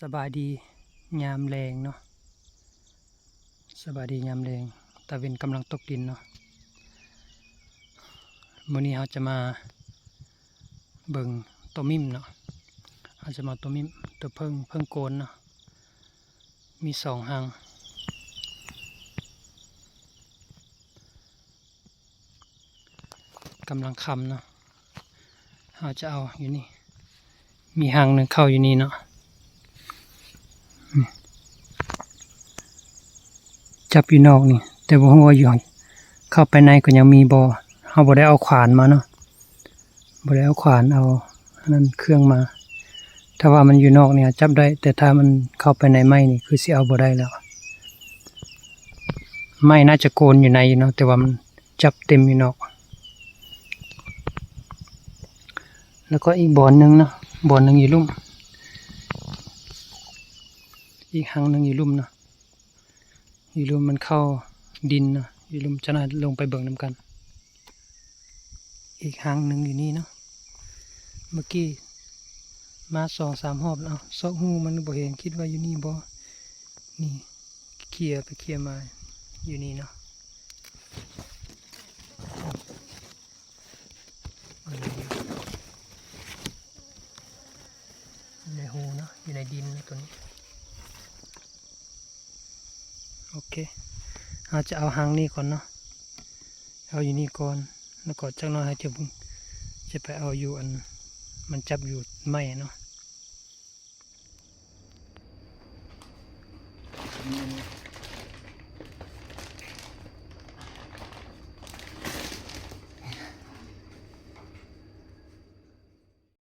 สบายดียามแรงเนาะสบายดียามแรงตะเวนกำลังตกดินเนาะมื้อนี้เราจะมาเบิ่งตัวมิมเนาะเราจะมาตัวมิมตัวเพิ่งโกนเนาะมี2 หางกำลังคำเนาะเราจะเอาอยู่นี่มีหางหนึ่งเข้าอยู่นี่เนาะจับอยู่นอกนี่แต่บ่ฮู้ว่าอยู่เข้าไปในก็ยังมีบ่เฮาบ่ได้เอาขวานมาเนาะบ่ได้เอาขวานเอาอันนั้นเครื่องมาถ้าว่ามันอยู่นอกเนี่ยจับได้แต่ถ้ามันเข้าไปในไม้นี่คือสิเอาบ่ได้แล้วไม้น่าจะโกนอยู่ในเนาะแต่ว่ามันจับเต็มอยู่นอกแล้วก็อีกบ่อนนึงเนาะบ่อนนึงอยู่ลุ่มอีกหางนึงอยู่ลุ่มเนาะอยู่ลุ่มมันเข้าดินเนาะอยู่ลุ่มจะน่าลงไปเบิ่งนำกันอีกหางนึงอยู่นี่เนาะเมื่อกี้มา2-3 รอบแล้วซอกหูมันบ่เห็นคิดว่าอยู่นี่บ่นี่เคลียร์ไปเคลียร์มาอยู่นี่เนาะอยู่ในหูเนาะอยู่ในดินตัวนี้โอเคเราจะเอาหางนี่ก่อนเนาะเอาอยู่นี่ก่อนแล้วก็จักหน่อยจะไปเอาอยู่อันมันจับอยู่ไม้เนาะ